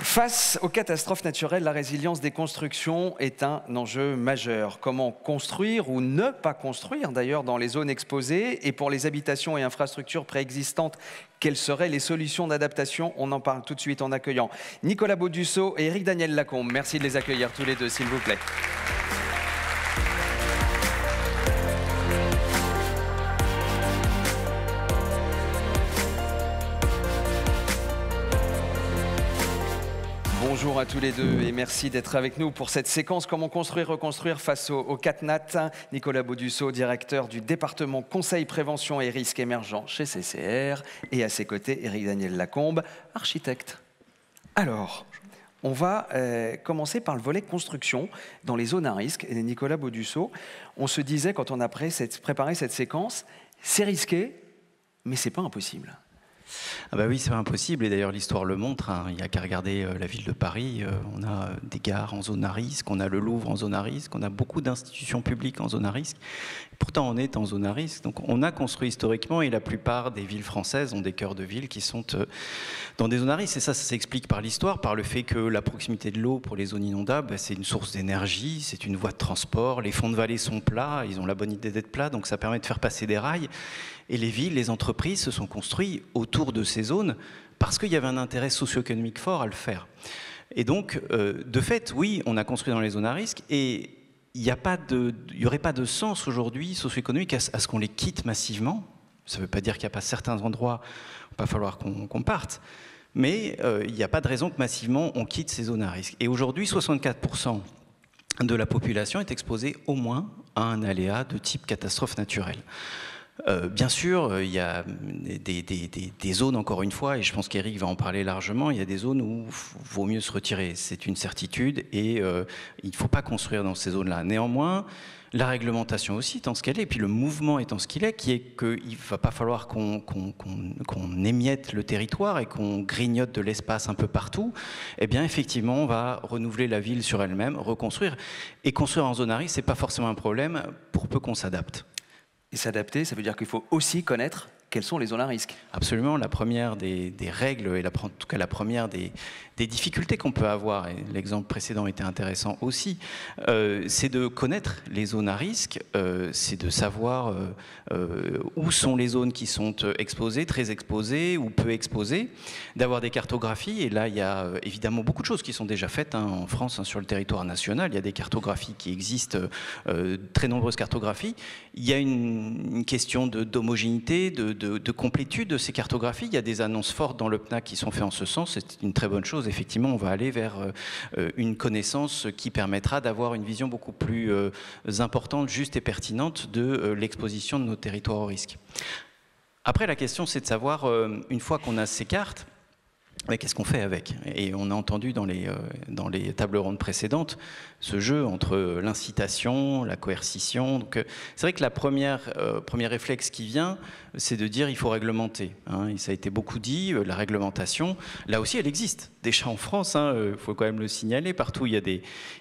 Face aux catastrophes naturelles, la résilience des constructions est un enjeu majeur. Comment construire ou ne pas construire d'ailleurs dans les zones exposées? Et pour les habitations et infrastructures préexistantes, quelles seraient les solutions d'adaptation? On en parle tout de suite en accueillant Nicolas Baudusseau et Éric Daniel Lacombe. Merci de les accueillir tous les deux, s'il vous plaît. Bonjour à tous les deux et merci d'être avec nous pour cette séquence Comment construire, reconstruire face au CatNat. Nicolas Baudusseau, directeur du département Conseil Prévention et Risques Émergents chez CCR, et à ses côtés, Éric Daniel Lacombe, architecte. Alors, on va commencer par le volet construction dans les zones à risque. Et Nicolas Baudusseau, on se disait quand on a préparé cette séquence, c'est risqué, mais c'est pas impossible. Ah bah oui, c'est pas impossible, et d'ailleurs l'histoire le montre, hein. Il n'y a qu'à regarder la ville de Paris, on a des gares en zone à risque, on a le Louvre en zone à risque, on a beaucoup d'institutions publiques en zone à risque, et pourtant on est en zone à risque. Donc on a construit historiquement, et la plupart des villes françaises ont des cœurs de ville qui sont dans des zones à risque, et ça s'explique par l'histoire, par le fait que la proximité de l'eau pour les zones inondables, c'est une source d'énergie, c'est une voie de transport, les fonds de vallée sont plats, ils ont la bonne idée d'être plats, donc ça permet de faire passer des rails. Et les villes, les entreprises se sont construites autour de ces zones parce qu'il y avait un intérêt socio-économique fort à le faire. Et donc, de fait, oui, on a construit dans les zones à risque et il n'y aurait pas de sens aujourd'hui socio-économique à ce qu'on les quitte massivement. Ça ne veut pas dire qu'il n'y a pas certains endroits où il va falloir qu'on parte, mais il n'y a pas de raison que massivement on quitte ces zones à risque. Et aujourd'hui, 64% de la population est exposée au moins à un aléa de type catastrophe naturelle. Bien sûr, il y a des zones, encore une fois, et je pense qu'Éric va en parler largement, il y a des zones où il vaut mieux se retirer, c'est une certitude, et il ne faut pas construire dans ces zones-là. Néanmoins, la réglementation aussi étant ce qu'elle est, et puis le mouvement étant ce qu'il est, qui est qu'il ne va pas falloir qu'on émiette le territoire et qu'on grignote de l'espace un peu partout, eh bien effectivement, on va renouveler la ville sur elle-même, reconstruire, et construire en zone à risque, ce n'est pas forcément un problème, pour peu qu'on s'adapte. Et s'adapter, ça veut dire qu'il faut aussi connaître quelles sont les zones à risque. Absolument, la première des règles, et en tout cas la première des difficultés qu'on peut avoir, et l'exemple précédent était intéressant aussi, c'est de connaître les zones à risque, c'est de savoir où sont les zones qui sont exposées, très exposées ou peu exposées, d'avoir des cartographies, et là il y a évidemment beaucoup de choses qui sont déjà faites en France, sur le territoire national, il y a des cartographies qui existent, très nombreuses cartographies, il y a une question d'homogénéité, de complétude de ces cartographies. Il y a des annonces fortes dans le PNAC qui sont faites en ce sens. C'est une très bonne chose. Effectivement, on va aller vers une connaissance qui permettra d'avoir une vision beaucoup plus importante, juste et pertinente de l'exposition de nos territoires au risque. Après, la question, c'est de savoir, une fois qu'on a ces cartes, mais qu'est-ce qu'on fait avec? Et on a entendu dans les tables rondes précédentes ce jeu entre l'incitation, la coercition. Donc, c'est vrai que la premier réflexe qui vient, c'est de dire il faut réglementer. Hein. Et ça a été beaucoup dit, la réglementation, là aussi elle existe. Déjà en France, il faut quand même le signaler, partout il y a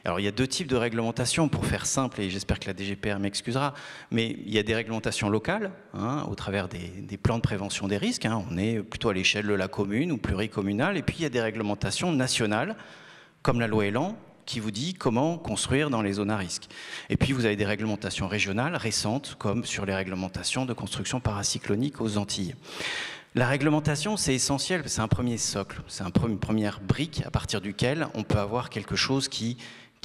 Alors il y a deux types de réglementation, pour faire simple, et j'espère que la DGPR m'excusera, mais il y a des réglementations locales, au travers des plans de prévention des risques, on est plutôt à l'échelle de la commune ou pluricommunale, et puis il y a des réglementations nationales, comme la loi Elan, qui vous dit comment construire dans les zones à risque. Et puis vous avez des réglementations régionales récentes, comme sur les réglementations de construction paracyclonique aux Antilles. La réglementation, c'est essentiel, c'est un premier socle, c'est une première brique à partir duquel on peut avoir quelque chose qui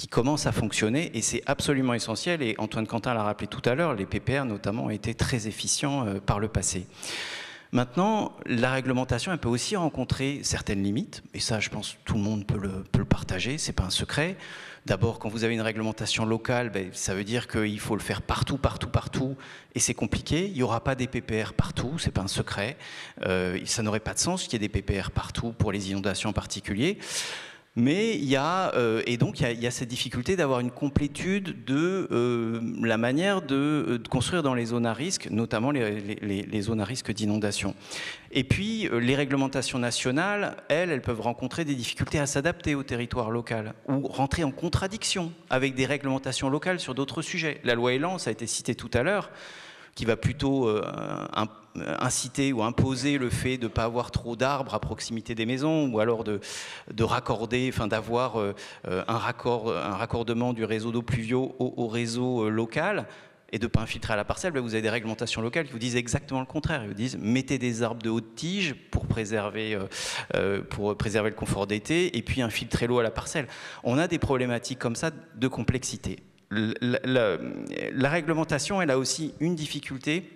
commence à fonctionner, et c'est absolument essentiel, et Antoine Quentin l'a rappelé tout à l'heure, les PPR notamment ont été très efficients par le passé. Maintenant, la réglementation, elle peut aussi rencontrer certaines limites, et ça, je pense, tout le monde peut le partager, c'est pas un secret. D'abord, quand vous avez une réglementation locale, ça veut dire qu'il faut le faire partout, et c'est compliqué. Il n'y aura pas des PPR partout, c'est pas un secret. Ça n'aurait pas de sens qu'il y ait des PPR partout pour les inondations en particulier. Mais il y a cette difficulté d'avoir une complétude de la manière de construire dans les zones à risque, notamment les zones à risque d'inondation. Et puis, les réglementations nationales, elles peuvent rencontrer des difficultés à s'adapter au territoire local ou rentrer en contradiction avec des réglementations locales sur d'autres sujets. La loi Elan, ça a été cité tout à l'heure, qui va plutôt inciter ou imposer le fait de ne pas avoir trop d'arbres à proximité des maisons, ou alors de raccorder, enfin d'avoir un raccordement du réseau d'eau pluviaux au réseau local, et de ne pas infiltrer à la parcelle. Vous avez des réglementations locales qui vous disent exactement le contraire. Ils vous disent mettez des arbres de haute tige pour préserver le confort d'été, et puis infiltrer l'eau à la parcelle. On a des problématiques comme ça de complexité. La réglementation, elle a aussi une difficulté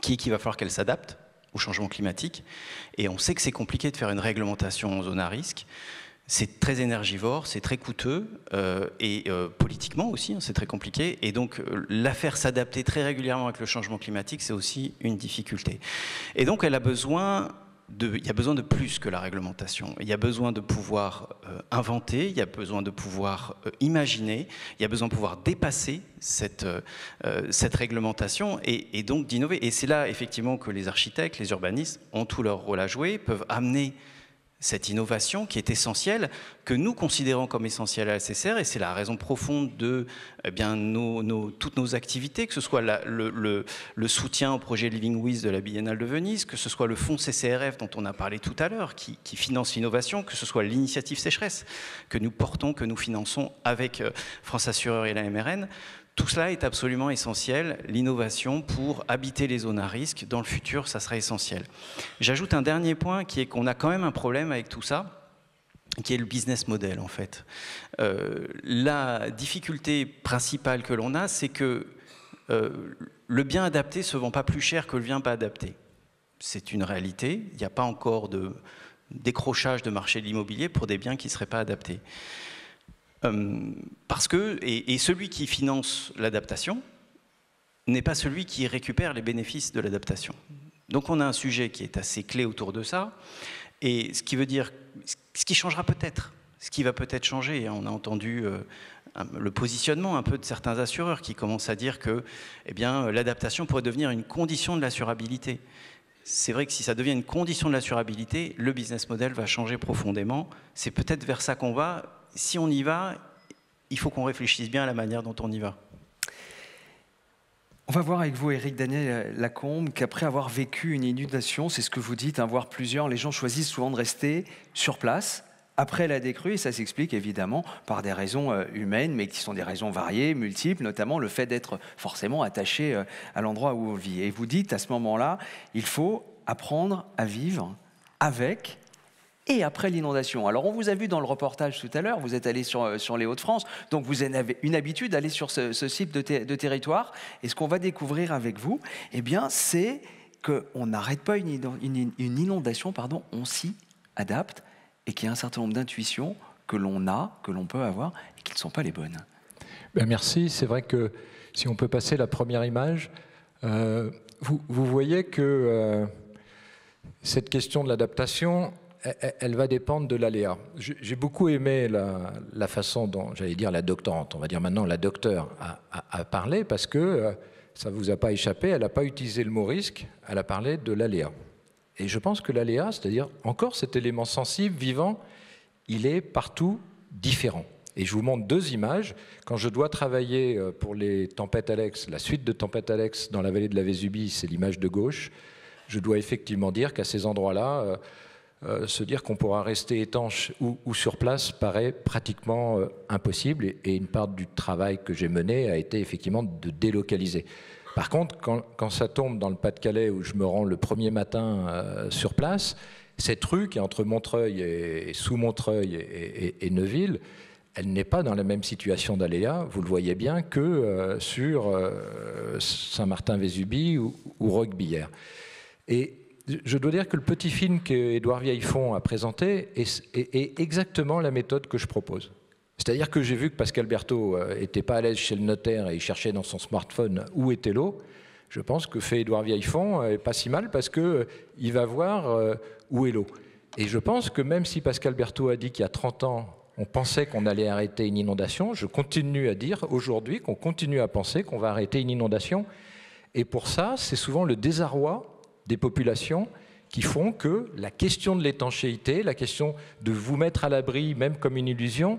qui est qu'il va falloir qu'elle s'adapte au changement climatique. Et on sait que c'est compliqué de faire une réglementation en zone à risque. C'est très énergivore, c'est très coûteux, et politiquement aussi, hein, c'est très compliqué. Et donc, la faire s'adapter très régulièrement avec le changement climatique, c'est aussi une difficulté. Et donc, il y a besoin de plus que la réglementation. Il y a besoin de pouvoir inventer, il y a besoin de pouvoir imaginer, il y a besoin de pouvoir dépasser cette réglementation et donc d'innover. Et c'est là, effectivement, que les architectes, les urbanistes ont tout leur rôle à jouer, peuvent amener cette innovation qui est essentielle, que nous considérons comme essentielle à la CCR, et c'est la raison profonde de toutes nos activités, que ce soit le soutien au projet Living With de la Biennale de Venise, que ce soit le fonds CCRF dont on a parlé tout à l'heure, qui finance l'innovation, que ce soit l'initiative sécheresse que nous portons, que nous finançons avec France Assureur et la MRN. Tout cela est absolument essentiel. L'innovation pour habiter les zones à risque, dans le futur, ça sera essentiel. J'ajoute un dernier point qui est qu'on a quand même un problème avec tout ça, qui est le business model en fait. La difficulté principale que l'on a, c'est que le bien adapté ne se vend pas plus cher que le bien pas adapté. C'est une réalité. Il n'y a pas encore de décrochage de marché de l'immobilier pour des biens qui ne seraient pas adaptés. Parce que, et celui qui finance l'adaptation n'est pas celui qui récupère les bénéfices de l'adaptation. Donc on a un sujet qui est assez clé autour de ça, et ce qui veut dire, ce qui changera peut-être, ce qui va peut-être changer, on a entendu le positionnement un peu de certains assureurs qui commencent à dire que l'adaptation pourrait devenir une condition de l'assurabilité. C'est vrai que si ça devient une condition de l'assurabilité, le business model va changer profondément. C'est peut-être vers ça qu'on va. Si on y va, il faut qu'on réfléchisse bien à la manière dont on y va. On va voir avec vous, Éric Daniel Lacombe, qu'après avoir vécu une inondation, c'est ce que vous dites, voire plusieurs, les gens choisissent souvent de rester sur place après la décrue, et ça s'explique évidemment par des raisons humaines, mais qui sont des raisons variées, multiples, notamment le fait d'être forcément attaché à l'endroit où on vit. Et vous dites, à ce moment-là, il faut apprendre à vivre avec et après l'inondation. Alors, on vous a vu dans le reportage tout à l'heure, vous êtes allé sur les Hauts-de-France, donc vous avez une habitude d'aller sur ce type de territoire. Et ce qu'on va découvrir avec vous, c'est qu'on n'arrête pas une inondation, on s'y adapte, et qu'il y a un certain nombre d'intuitions que l'on peut avoir, et qui ne sont pas les bonnes. Merci. C'est vrai que si on peut passer la première image, vous voyez que cette question de l'adaptation, elle va dépendre de l'aléa. J'ai beaucoup aimé la façon dont, j'allais dire la doctorante, on va dire maintenant la docteure, a parlé, parce que ça ne vous a pas échappé, elle n'a pas utilisé le mot risque, elle a parlé de l'aléa. Et je pense que l'aléa, c'est-à-dire encore cet élément sensible, vivant, il est partout différent. Et je vous montre deux images. Quand je dois travailler pour les tempêtes Alex, la suite de tempêtes Alex dans la vallée de la Vésubie, c'est l'image de gauche, je dois effectivement dire qu'à ces endroits-là, se dire qu'on pourra rester étanche ou sur place paraît pratiquement impossible, et une part du travail que j'ai mené a été effectivement de délocaliser. Par contre, quand ça tombe dans le Pas-de-Calais, où je me rends le premier matin sur place, cette rue qui est entre Montreuil et sous Montreuil et Neuville, elle n'est pas dans la même situation d'aléa, vous le voyez bien, que sur Saint-Martin-Vésubie ou Roquebillière. Et je dois dire que le petit film qu'Édouard Vieillefond a présenté est exactement la méthode que je propose. C'est-à-dire que j'ai vu que Pascal Berthaud n'était pas à l'aise chez le notaire et il cherchait dans son smartphone où était l'eau. Je pense que fait Édouard Vieillefond n'est pas si mal, parce qu'il va voir où est l'eau. Et je pense que même si Pascal Berthaud a dit qu'il y a 30 ans, on pensait qu'on allait arrêter une inondation, je continue à dire aujourd'hui qu'on continue à penser qu'on va arrêter une inondation. Et pour ça, c'est souvent le désarroi des populations qui font que la question de l'étanchéité, la question de vous mettre à l'abri, même comme une illusion,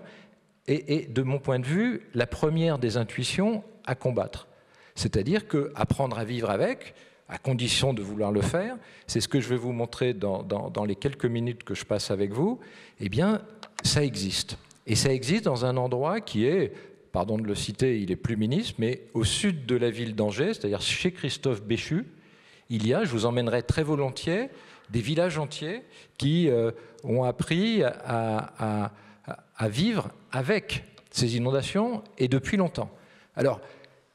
est, de mon point de vue, la première des intuitions à combattre. C'est-à-dire qu'apprendre à vivre avec, à condition de vouloir le faire. C'est ce que je vais vous montrer dans les quelques minutes que je passe avec vous. Eh bien, ça existe. Et ça existe dans un endroit qui est, pardon de le citer, il est plus ministre, mais au sud de la ville d'Angers, c'est-à-dire chez Christophe Béchu, il y a, je vous emmènerai très volontiers, des villages entiers qui ont appris à vivre avec ces inondations et depuis longtemps. Alors,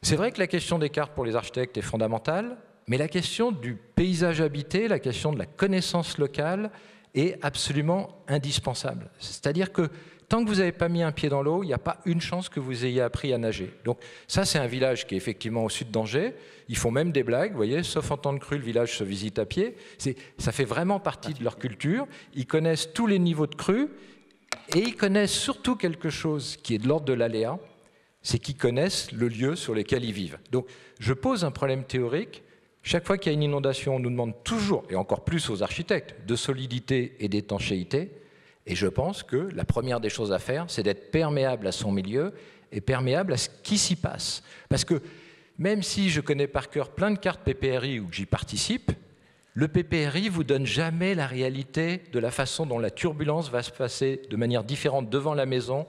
c'est vrai que la question des cartes pour les architectes est fondamentale, mais la question du paysage habité, la question de la connaissance locale est absolument indispensable. C'est-à-dire que tant que vous n'avez pas mis un pied dans l'eau, il n'y a pas une chance que vous ayez appris à nager. Donc ça, c'est un village qui est effectivement au sud d'Angers. Ils font même des blagues, vous voyez, sauf en temps de crue, le village se visite à pied. Ça fait vraiment partie de leur culture. Ils connaissent tous les niveaux de crue et ils connaissent surtout quelque chose qui est de l'ordre de l'aléa, c'est qu'ils connaissent le lieu sur lequel ils vivent. Donc je pose un problème théorique. Chaque fois qu'il y a une inondation, on nous demande toujours, et encore plus aux architectes, de solidité et d'étanchéité. Et je pense que la première des choses à faire, c'est d'être perméable à son milieu et perméable à ce qui s'y passe. Parce que même si je connais par cœur plein de cartes PPRI ou que j'y participe, le PPRI ne vous donne jamais la réalité de la façon dont la turbulence va se passer de manière différente devant la maison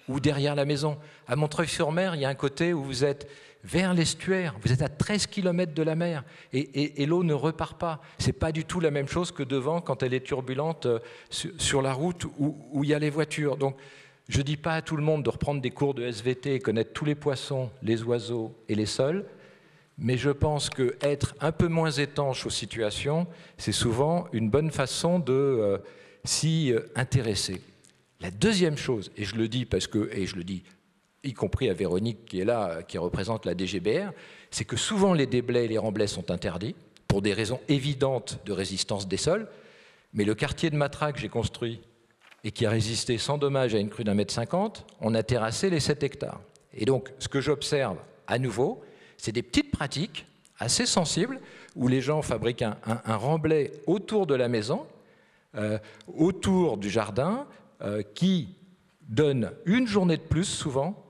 ou derrière la maison. À Montreuil-sur-Mer, il y a un côté où vous êtes vers l'estuaire, vous êtes à 13 km de la mer et l'eau ne repart pas. Ce n'est pas du tout la même chose que devant quand elle est turbulente sur la route où il y a les voitures. Donc, je ne dis pas à tout le monde de reprendre des cours de SVT et connaître tous les poissons, les oiseaux et les sols, mais je pense qu'être un peu moins étanche aux situations, c'est souvent une bonne façon de s'y intéresser. La deuxième chose, et je le dis parce que, et je le dis y compris à Véronique qui est là, qui représente la DGBR, c'est que souvent les déblais et les remblais sont interdits pour des raisons évidentes de résistance des sols, mais le quartier de Matra que j'ai construit et qui a résisté sans dommage à une crue d'1,50 m, on a terrassé les 7 hectares. Et donc, ce que j'observe à nouveau, c'est des petites pratiques assez sensibles où les gens fabriquent un remblai autour de la maison, autour du jardin, qui donne une journée de plus souvent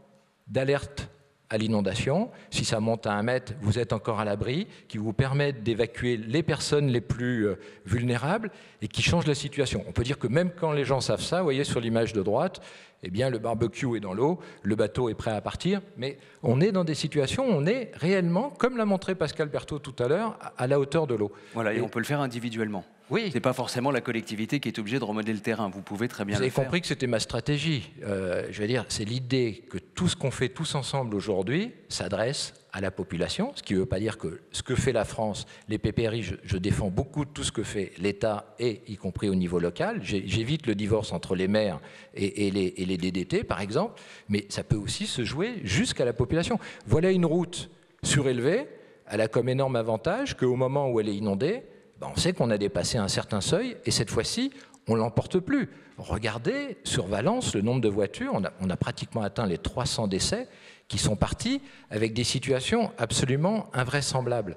d'alerte à l'inondation. Si ça monte à 1 mètre, vous êtes encore à l'abri, qui vous permettent d'évacuer les personnes les plus vulnérables et qui changent la situation. On peut dire que même quand les gens savent ça, vous voyez sur l'image de droite, eh bien le barbecue est dans l'eau, le bateau est prêt à partir, mais on est dans des situations où on est réellement, comme l'a montré Pascal Berthaud tout à l'heure, à la hauteur de l'eau. Voilà, et on peut le faire individuellement. Oui. Ce n'est pas forcément la collectivité qui est obligée de remodeler le terrain. Vous pouvez très bien le faire. Vous avez compris que c'était ma stratégie. Je veux dire, c'est l'idée que tout ce qu'on fait tous ensemble aujourd'hui s'adresse à la population, ce qui ne veut pas dire que ce que fait la France, les PPRI, je défends beaucoup tout ce que fait l'État, et y compris au niveau local. J'évite le divorce entre les maires et les DDT, par exemple, mais ça peut aussi se jouer jusqu'à la population. Voilà une route surélevée, elle a comme énorme avantage qu'au moment où elle est inondée, on sait qu'on a dépassé un certain seuil, et cette fois-ci, on ne l'emporte plus. Regardez, sur Valence, le nombre de voitures, on a pratiquement atteint les 300 décès qui sont partis avec des situations absolument invraisemblables.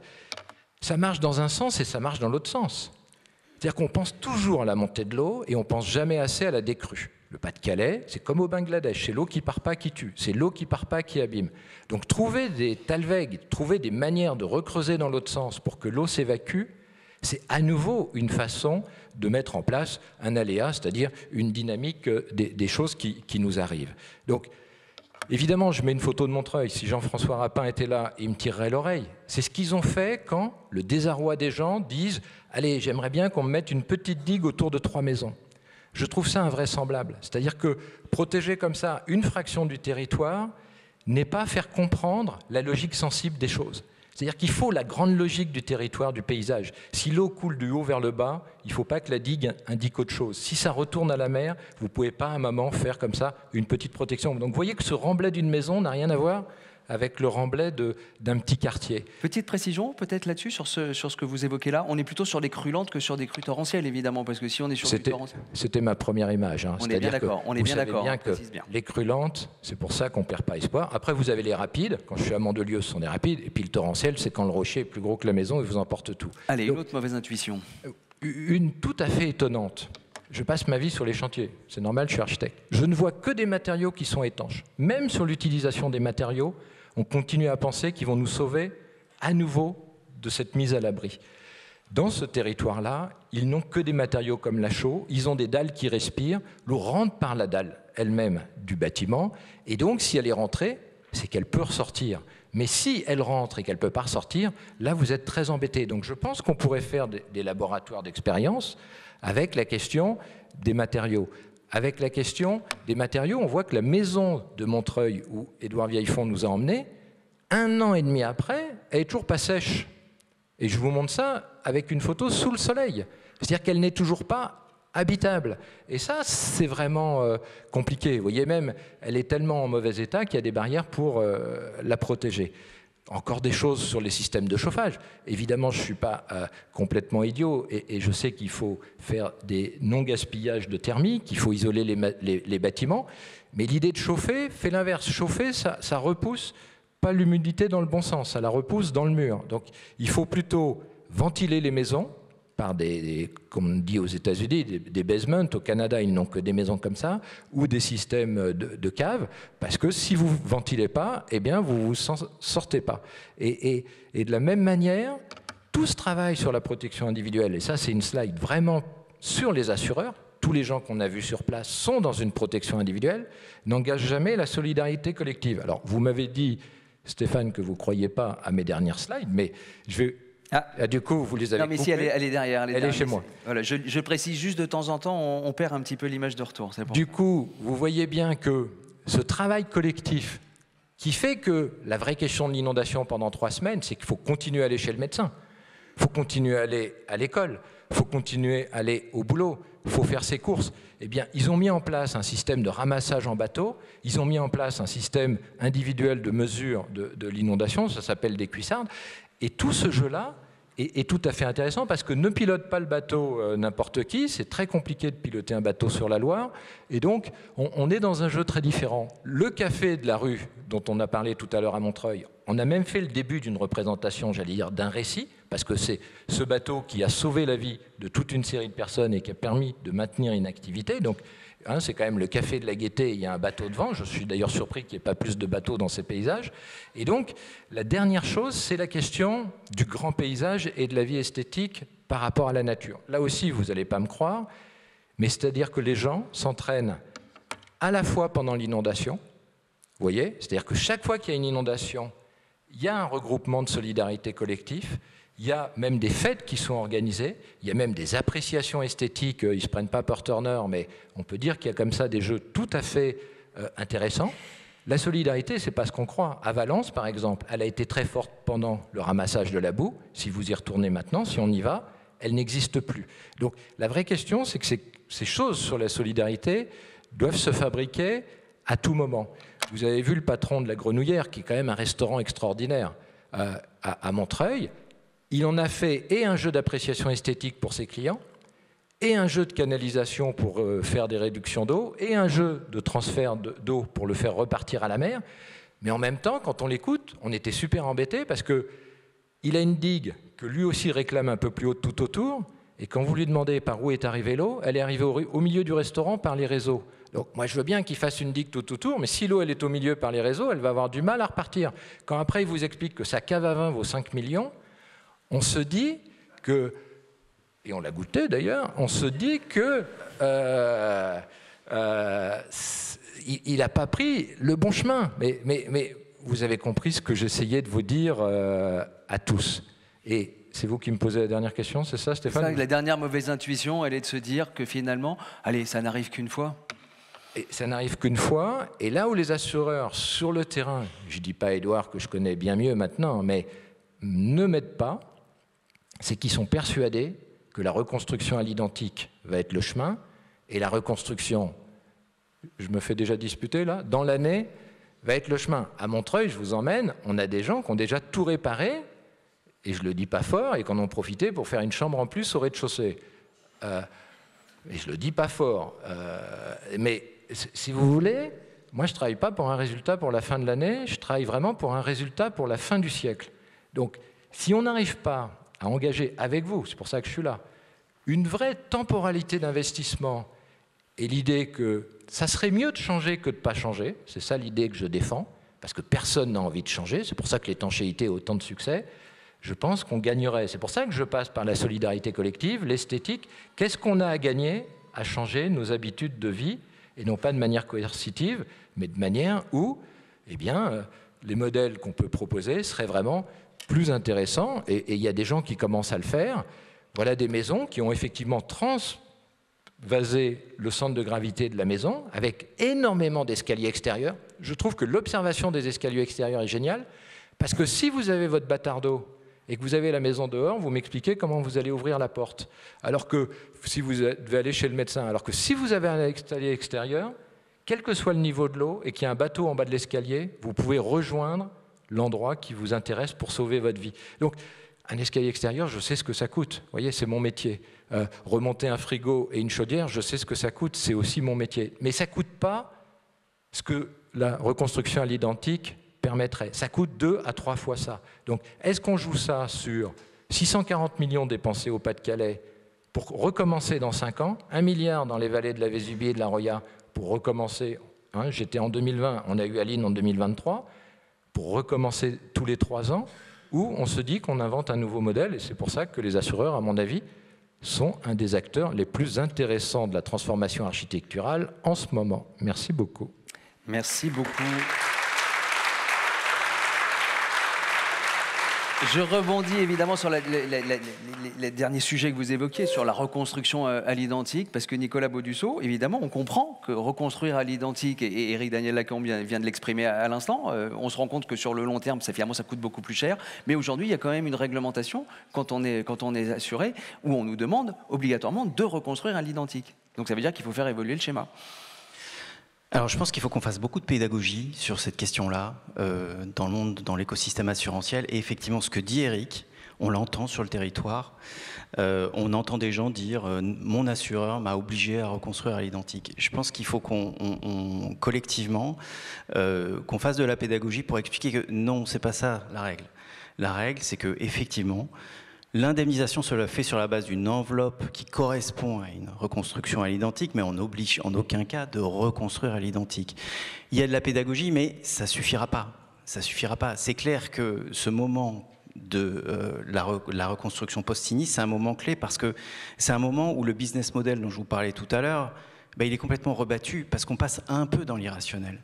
Ça marche dans un sens et ça marche dans l'autre sens. C'est-à-dire qu'on pense toujours à la montée de l'eau et on ne pense jamais assez à la décrue. Le Pas-de-Calais, c'est comme au Bangladesh, c'est l'eau qui ne part pas qui tue, c'est l'eau qui ne part pas qui abîme. Donc trouver des talwegs, trouver des manières de recreuser dans l'autre sens pour que l'eau s'évacue, c'est à nouveau une façon de mettre en place un aléa, c'est-à-dire une dynamique des choses qui nous arrivent. Donc, évidemment, je mets une photo de Montreuil. Si Jean-François Rapin était là, il me tirerait l'oreille. C'est ce qu'ils ont fait quand le désarroi des gens disent « Allez, j'aimerais bien qu'on me mette une petite digue autour de 3 maisons ». Je trouve ça invraisemblable. C'est-à-dire que protéger comme ça une fraction du territoire n'est pas faire comprendre la logique sensible des choses. C'est-à-dire qu'il faut la grande logique du territoire, du paysage. Si l'eau coule du haut vers le bas, il ne faut pas que la digue indique autre chose. Si ça retourne à la mer, vous ne pouvez pas à un moment faire comme ça une petite protection. Donc vous voyez que ce remblai d'une maison n'a rien à voir avec le remblai d'un petit quartier. Petite précision peut-être là-dessus, sur ce que vous évoquez là. On est plutôt sur des crues lentes que sur des crues torrentielles, évidemment, parce que si on est sur des crues torrentielles... C'était ma première image. Hein. On est bien d'accord, on est bien d'accord. Les crues lentes, c'est pour ça qu'on ne perd pas espoir. Après, vous avez les rapides. Quand je suis à Mandelieu, ce sont des rapides. Et puis le torrentiel, c'est quand le rocher est plus gros que la maison et vous emporte tout. Allez, une autre mauvaise intuition. Une tout à fait étonnante. Je passe ma vie sur les chantiers. C'est normal, je suis architecte. Je ne vois que des matériaux qui sont étanches. Même sur l'utilisation des matériaux, on continue à penser qu'ils vont nous sauver à nouveau de cette mise à l'abri. Dans ce territoire-là, ils n'ont que des matériaux comme la chaux, ils ont des dalles qui respirent, l'eau rentre par la dalle elle-même du bâtiment, et donc si elle est rentrée, c'est qu'elle peut ressortir. Mais si elle rentre et qu'elle ne peut pas ressortir, là vous êtes très embêté. Donc je pense qu'on pourrait faire des laboratoires d'expérience avec la question des matériaux. Avec la question des matériaux, on voit que la maison de Montreuil, où Édouard Vieillefond nous a emmenés, 1 an et demi après, elle n'est toujours pas sèche. Et je vous montre ça avec une photo sous le soleil. C'est-à-dire qu'elle n'est toujours pas habitable. Et ça, c'est vraiment compliqué. Vous voyez même, elle est tellement en mauvais état qu'il y a des barrières pour la protéger. Encore des choses sur les systèmes de chauffage. Évidemment, je ne suis pas complètement idiot et je sais qu'il faut faire des non-gaspillages de thermie, qu'il faut isoler les bâtiments. Mais l'idée de chauffer fait l'inverse. Chauffer, ça repousse pas l'humidité dans le bon sens, ça la repousse dans le mur. Donc il faut plutôt ventiler les maisons par comme on dit aux États-Unis, des basements. Au Canada, ils n'ont que des maisons comme ça, ou des systèmes de caves, parce que si vous ne ventilez pas, eh bien vous ne vous sortez pas. Et de la même manière, tout ce travail sur la protection individuelle, et ça c'est une slide vraiment sur les assureurs, tous les gens qu'on a vus sur place sont dans une protection individuelle, n'engagent jamais la solidarité collective. Alors vous m'avez dit, Stéphane, que vous ne croyez pas à mes dernières slides, mais je vais... du coup, vous les avez coupées. Non, mais si, elle est derrière. Elle est chez moi. Voilà, je précise juste de temps en temps, on perd un petit peu l'image de retour. Du coup, vous voyez bien que ce travail collectif qui fait que la vraie question de l'inondation pendant 3 semaines, c'est qu'il faut continuer à aller chez le médecin, il faut continuer à aller à l'école, il faut continuer à aller au boulot, il faut faire ses courses. Eh bien, ils ont mis en place un système de ramassage en bateau, ils ont mis en place un système individuel de mesure de l'inondation, ça s'appelle des cuissardes, et tout ce jeu-là est tout à fait intéressant parce que ne pilote pas le bateau n'importe qui, c'est très compliqué de piloter un bateau sur la Loire, et donc on est dans un jeu très différent. Le café de la rue, dont on a parlé tout à l'heure à Montreuil, on a même fait le début d'une représentation, j'allais dire, d'un récit, parce que c'est ce bateau qui a sauvé la vie de toute une série de personnes et qui a permis de maintenir une activité. Donc, c'est quand même le café de la Gaîté, il y a un bateau devant. Je suis d'ailleurs surpris qu'il n'y ait pas plus de bateaux dans ces paysages. Et donc, la dernière chose, c'est la question du grand paysage et de la vie esthétique par rapport à la nature. Là aussi, vous n'allez pas me croire, mais c'est-à-dire que les gens s'entraînent à la fois pendant l'inondation, vous voyez, c'est-à-dire que chaque fois qu'il y a une inondation, il y a un regroupement de solidarité collectif. Il y a même des fêtes qui sont organisées, il y a même des appréciations esthétiques, ils ne se prennent pas pour Turner, mais on peut dire qu'il y a comme ça des jeux tout à fait intéressants. La solidarité, ce n'est pas ce qu'on croit. À Valence, par exemple, elle a été très forte pendant le ramassage de la boue. Si vous y retournez maintenant, si on y va, elle n'existe plus. Donc la vraie question, c'est que ces choses sur la solidarité doivent se fabriquer à tout moment. Vous avez vu le patron de la Grenouillère, qui est quand même un restaurant extraordinaire à Montreuil. Il en a fait et un jeu d'appréciation esthétique pour ses clients, et un jeu de canalisation pour faire des réductions d'eau, et un jeu de transfert d'eau pour le faire repartir à la mer. Mais en même temps, quand on l'écoute, on était super embêtés parce qu'il a une digue que lui aussi réclame un peu plus haute tout autour, et quand vous lui demandez par où est arrivée l'eau, elle est arrivée au milieu du restaurant par les réseaux. Donc moi je veux bien qu'il fasse une digue tout autour, mais si l'eau elle est au milieu par les réseaux, elle va avoir du mal à repartir. Quand après il vous explique que sa cave à vin vaut 5 millions, on se dit que, et on l'a goûté d'ailleurs, on se dit que il n'a pas pris le bon chemin. Mais vous avez compris ce que j'essayais de vous dire à tous. Et c'est vous qui me posez la dernière question, c'est ça, Stéphane? Ça, la dernière mauvaise intuition, elle est de se dire que finalement, allez, ça n'arrive qu'une fois. Et ça n'arrive qu'une fois. Et là où les assureurs, sur le terrain, je ne dis pas Édouard que je connais bien mieux maintenant, mais ne m'aident pas, c'est qu'ils sont persuadés que la reconstruction à l'identique va être le chemin, et la reconstruction, je me fais déjà disputer là, dans l'année, va être le chemin. À Montreuil, je vous emmène, on a des gens qui ont déjà tout réparé, et je ne le dis pas fort, et qui en ont profité pour faire une chambre en plus au rez-de-chaussée. Et je ne le dis pas fort. Mais si vous voulez, moi je ne travaille pas pour un résultat pour la fin de l'année, je travaille vraiment pour un résultat pour la fin du siècle. Donc, si on n'arrive pas à engager avec vous, c'est pour ça que je suis là, une vraie temporalité d'investissement et l'idée que ça serait mieux de changer que de ne pas changer, c'est ça l'idée que je défends, parce que personne n'a envie de changer, c'est pour ça que l'étanchéité a autant de succès, je pense qu'on gagnerait. C'est pour ça que je passe par la solidarité collective, l'esthétique. Qu'est-ce qu'on a à gagner à changer nos habitudes de vie, et non pas de manière coercitive, mais de manière où les modèles qu'on peut proposer seraient vraiment plus intéressants, et il y a des gens qui commencent à le faire. Voilà des maisons qui ont effectivement transvasé le centre de gravité de la maison, avec énormément d'escaliers extérieurs. Je trouve que l'observation des escaliers extérieurs est géniale, parce que si vous avez votre bâtard d'eau et que vous avez la maison dehors, vous m'expliquez comment vous allez ouvrir la porte. Alors que si vous devez aller chez le médecin, alors que si vous avez un escalier extérieur, quel que soit le niveau de l'eau et qu'il y a un bateau en bas de l'escalier, vous pouvez rejoindre l'endroit qui vous intéresse pour sauver votre vie. Donc, un escalier extérieur, je sais ce que ça coûte. Vous voyez, c'est mon métier. Remonter un frigo et une chaudière, je sais ce que ça coûte, c'est aussi mon métier. Mais ça ne coûte pas ce que la reconstruction à l'identique permettrait. Ça coûte 2 à 3 fois ça. Donc, est-ce qu'on joue ça sur 640 millions dépensés au Pas-de-Calais pour recommencer dans 5 ans, 1 milliard dans les vallées de la Vésubie et de la Roya pour recommencer, j'étais en 2020, on a eu Aline en 2023, pour recommencer tous les 3 ans, où on se dit qu'on invente un nouveau modèle, et c'est pour ça que les assureurs, à mon avis, sont un des acteurs les plus intéressants de la transformation architecturale en ce moment. Merci beaucoup. Merci beaucoup. Je rebondis évidemment sur les derniers sujets que vous évoquiez, sur la reconstruction à l'identique, parce que Nicolas Baudusseau, évidemment, on comprend que reconstruire à l'identique, et Éric Daniel Lacombe vient de l'exprimer à l'instant, on se rend compte que sur le long terme, finalement, ça coûte beaucoup plus cher, mais aujourd'hui, il y a quand même une réglementation, quand on est assuré, où on nous demande obligatoirement de reconstruire à l'identique. Donc ça veut dire qu'il faut faire évoluer le schéma. Alors je pense qu'il faut qu'on fasse beaucoup de pédagogie sur cette question-là, dans le monde, dans l'écosystème assurantiel. Et effectivement, ce que dit Éric, on l'entend sur le territoire. On entend des gens dire « mon assureur m'a obligé à reconstruire à l'identique ». Je pense qu'il faut qu'on collectivement, qu'on fasse de la pédagogie pour expliquer que non, c'est pas ça la règle. La règle, c'est que effectivement, l'indemnisation se fait sur la base d'une enveloppe qui correspond à une reconstruction à l'identique, mais on n'oblige en aucun cas de reconstruire à l'identique. Il y a de la pédagogie, mais ça suffira pas. Ça suffira pas. C'est clair que ce moment de la reconstruction post-sinistre, c'est un moment clé parce que c'est un moment où le business model dont je vous parlais tout à l'heure, il est complètement rebattu parce qu'on passe un peu dans l'irrationnel.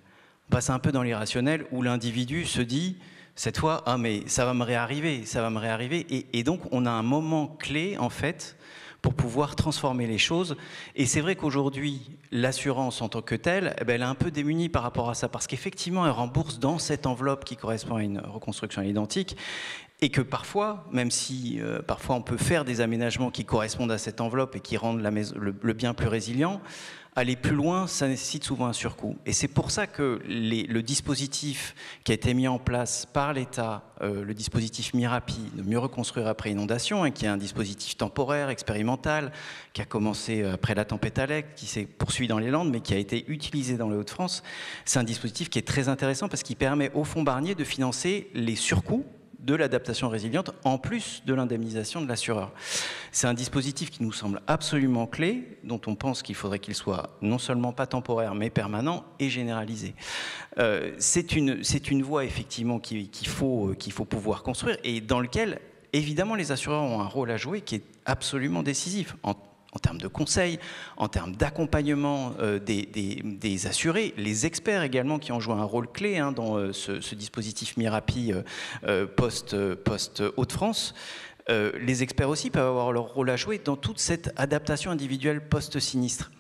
On passe un peu dans l'irrationnel où l'individu se dit cette fois, ah mais ça va me réarriver, ça va me réarriver. Et donc, on a un moment clé, en fait, pour pouvoir transformer les choses. Et c'est vrai qu'aujourd'hui, l'assurance en tant que telle, elle est un peu démunie par rapport à ça, parce qu'effectivement, elle rembourse dans cette enveloppe qui correspond à une reconstruction à l'identique, et que parfois, même si parfois on peut faire des aménagements qui correspondent à cette enveloppe et qui rendent le bien plus résilient, aller plus loin, ça nécessite souvent un surcoût. Et c'est pour ça que le dispositif qui a été mis en place par l'État, le dispositif MIRAPI, de mieux reconstruire après inondation, qui est un dispositif temporaire, expérimental, qui a commencé après la tempête Alec, qui s'est poursuivi dans les Landes, mais qui a été utilisé dans les Hauts-de-France, c'est un dispositif qui est très intéressant parce qu'il permet au Fonds Barnier de financer les surcoûts de l'adaptation résiliente, en plus de l'indemnisation de l'assureur. C'est un dispositif qui nous semble absolument clé, dont on pense qu'il faudrait qu'il soit non seulement pas temporaire, mais permanent et généralisé. C'est une voie, effectivement, qu'il faut pouvoir construire, et dans lequel, évidemment, les assureurs ont un rôle à jouer qui est absolument décisif, en termes de conseils, en termes d'accompagnement des assurés, les experts également qui ont joué un rôle clé dans ce dispositif MIRAPI post-Hauts-de-France. Les experts aussi peuvent avoir leur rôle à jouer dans toute cette adaptation individuelle post-sinistre.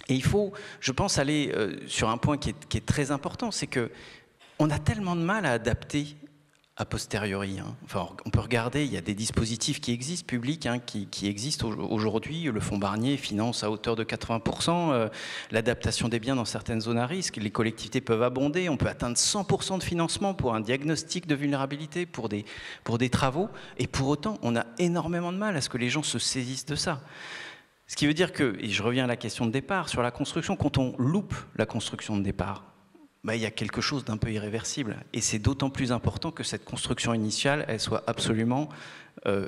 Et il faut, je pense, aller sur un point qui est très important, c'est qu'on a tellement de mal à adapter a posteriori. Enfin, on peut regarder, il y a des dispositifs qui existent, publics, qui existent aujourd'hui. Le Fonds Barnier finance à hauteur de 80% l'adaptation des biens dans certaines zones à risque. Les collectivités peuvent abonder, on peut atteindre 100% de financement pour un diagnostic de vulnérabilité, pour des travaux. Et pour autant, on a énormément de mal à ce que les gens se saisissent de ça. Ce qui veut dire que, et je reviens à la question de départ, sur la construction, quand on loupe la construction de départ, il y a quelque chose d'un peu irréversible. Et c'est d'autant plus important que cette construction initiale, elle soit absolument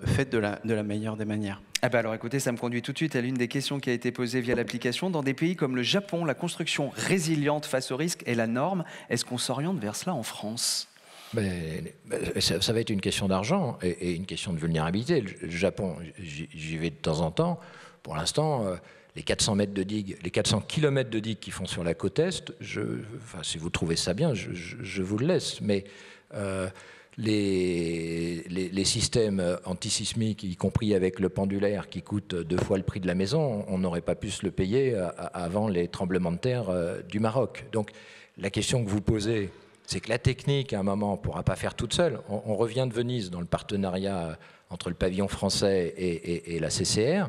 faite de la meilleure des manières. Alors écoutez, ça me conduit tout de suite à l'une des questions qui a été posée via l'application. Dans des pays comme le Japon, la construction résiliente face au risque est la norme. Est-ce qu'on s'oriente vers cela en France ? Ça va être une question d'argent et une question de vulnérabilité. Le Japon, j'y vais de temps en temps. Pour l'instant, les 400 mètres de digue, les 400 km de digue qu'ils font sur la côte Est, si vous trouvez ça bien, je vous le laisse. Mais les systèmes antisismiques, y compris avec le pendulaire qui coûte 2 fois le prix de la maison, on n'aurait pas pu se le payer avant les tremblements de terre du Maroc. Donc la question que vous posez, c'est que la technique, à un moment, on ne pourra pas faire toute seule. On revient de Venise dans le partenariat entre le pavillon français et la CCR,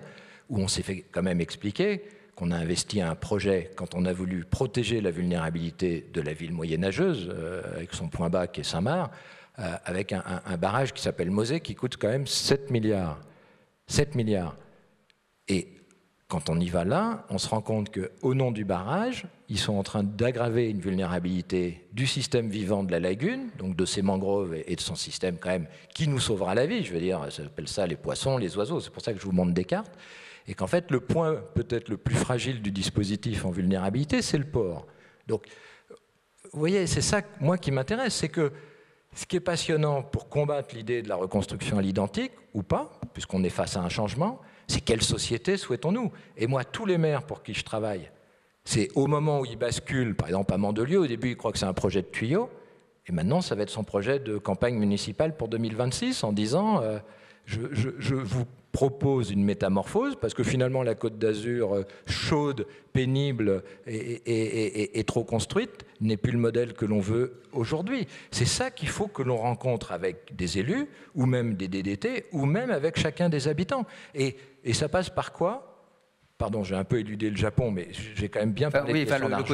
où on s'est fait quand même expliquer qu'on a investi un projet quand on a voulu protéger la vulnérabilité de la ville moyenâgeuse, avec son point bas qui est Saint-Marc, avec un barrage qui s'appelle Mosée, qui coûte quand même 7 milliards. 7 milliards. Et quand on y va là, on se rend compte qu'au nom du barrage, ils sont en train d'aggraver une vulnérabilité du système vivant de la lagune, donc de ses mangroves et de son système quand même, qui nous sauvera la vie. Je veux dire, ça s'appelle ça les poissons, les oiseaux, c'est pour ça que je vous montre des cartes. Et qu'en fait, le point peut-être le plus fragile du dispositif en vulnérabilité, c'est le port. Donc, vous voyez, c'est ça, moi, qui m'intéresse, c'est que ce qui est passionnant pour combattre l'idée de la reconstruction à l'identique, ou pas, puisqu'on est face à un changement, c'est quelle société souhaitons-nous? Et moi, tous les maires pour qui je travaille, c'est au moment où ils basculent, par exemple à Mandelieu, au début ils croient que c'est un projet de tuyau, et maintenant ça va être son projet de campagne municipale pour 2026, en disant je vous propose une métamorphose, parce que finalement la Côte d'Azur chaude, pénible et trop construite n'est plus le modèle que l'on veut aujourd'hui. C'est ça qu'il faut que l'on rencontre avec des élus, ou même des DDT, ou même avec chacun des habitants. Et ça passe par quoi? Pardon, j'ai un peu éludé le Japon, mais j'ai quand même bien parlé de question d'argent.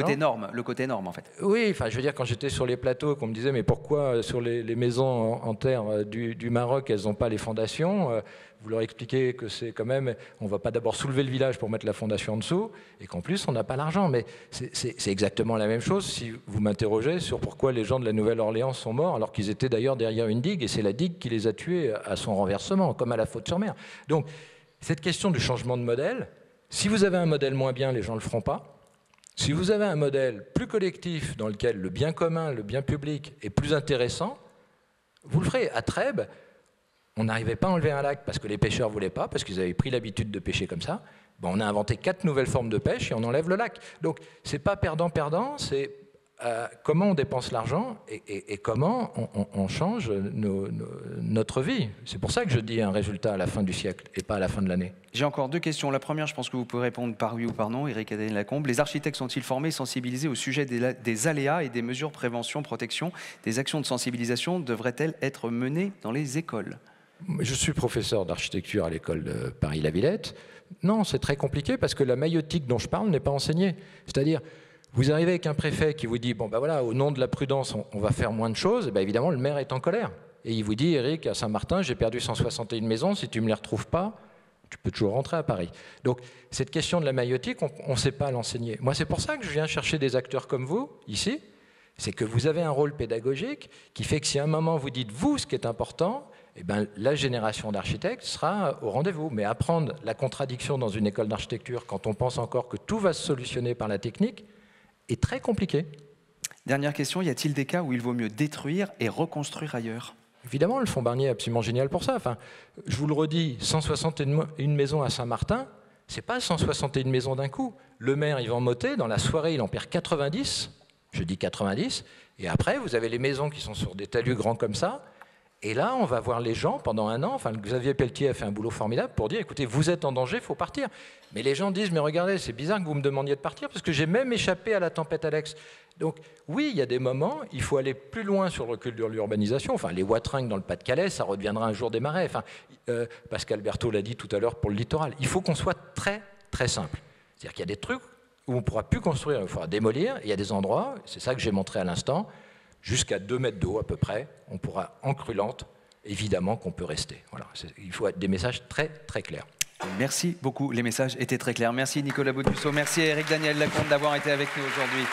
Le côté norme, en fait. Oui, enfin, je veux dire, quand j'étais sur les plateaux, qu'on me disait, mais pourquoi sur les maisons en terre du Maroc, elles n'ont pas les fondations? Vous leur expliquez que c'est quand même, on ne va pas d'abord soulever le village pour mettre la fondation en dessous, et qu'en plus, on n'a pas l'argent. Mais c'est exactement la même chose si vous m'interrogez sur pourquoi les gens de la Nouvelle-Orléans sont morts, alors qu'ils étaient d'ailleurs derrière une digue, et c'est la digue qui les a tués à son renversement, comme à la Faute-sur-Mer. Donc, cette question du changement de modèle, si vous avez un modèle moins bien, les gens ne le feront pas. Si vous avez un modèle plus collectif, dans lequel le bien commun, le bien public est plus intéressant, vous le ferez. À Trèbes, on n'arrivait pas à enlever un lac parce que les pêcheurs ne voulaient pas, parce qu'ils avaient pris l'habitude de pêcher comme ça. Bon, on a inventé 4 nouvelles formes de pêche et on enlève le lac. Donc, ce n'est pas perdant-perdant, c'est comment on dépense l'argent et comment on change notre vie. C'est pour ça que je dis un résultat à la fin du siècle et pas à la fin de l'année. J'ai encore 2 questions. La première, je pense que vous pouvez répondre par oui ou par non. Éric Adèle-Lacombe. Les architectes sont-ils formés et sensibilisés au sujet des aléas et des mesures prévention, protection? Des actions de sensibilisation devraient-elles être menées dans les écoles? Je suis professeur d'architecture à l'école de Paris-la-Villette. Non, c'est très compliqué parce que la maïeutique dont je parle n'est pas enseignée. C'est-à-dire, vous arrivez avec un préfet qui vous dit, bon ben voilà, au nom de la prudence, on va faire moins de choses, et ben évidemment, le maire est en colère. Et il vous dit, Éric, à Saint-Martin, j'ai perdu 161 maisons, si tu ne me les retrouves pas, tu peux toujours rentrer à Paris. Donc, cette question de la maïeutique, on ne sait pas l'enseigner. Moi, c'est pour ça que je viens chercher des acteurs comme vous, ici, c'est que vous avez un rôle pédagogique qui fait que si à un moment vous dites, vous, ce qui est important, eh ben, la génération d'architectes sera au rendez-vous. Mais apprendre la contradiction dans une école d'architecture, quand on pense encore que tout va se solutionner par la technique, est très compliqué. Dernière question, y a-t-il des cas où il vaut mieux détruire et reconstruire ailleurs? Évidemment, le Fonds Barnier est absolument génial pour ça. Enfin, je vous le redis, 161 maisons à Saint-Martin, c'est pas 161 maisons d'un coup. Le maire Yvan Mottet, dans la soirée, il en perd 90, je dis 90, et après, vous avez les maisons qui sont sur des talus grands comme ça, et là, on va voir les gens pendant un an. Enfin, Xavier Pelletier a fait un boulot formidable pour dire, écoutez, vous êtes en danger, il faut partir. Mais les gens disent, mais regardez, c'est bizarre que vous me demandiez de partir, parce que j'ai même échappé à la tempête Alex. Donc, oui, il y a des moments, il faut aller plus loin sur le recul de l'urbanisation. Enfin, les Watringues dans le Pas-de-Calais, ça redeviendra un jour des marais. Enfin, Pascal Berthaud l'a dit tout à l'heure pour le littoral. Il faut qu'on soit très, très simple. C'est-à-dire qu'il y a des trucs où on ne pourra plus construire, il faudra démolir. Et il y a des endroits, c'est ça que j'ai montré à l'instant, jusqu'à 2 mètres d'eau à peu près, on pourra, en crue lente, évidemment qu'on peut rester. Voilà, il faut des messages très, très clairs. Merci beaucoup, les messages étaient très clairs. Merci Nicolas Baudusseau, merci à Éric Daniel-Lacombe d'avoir été avec nous aujourd'hui.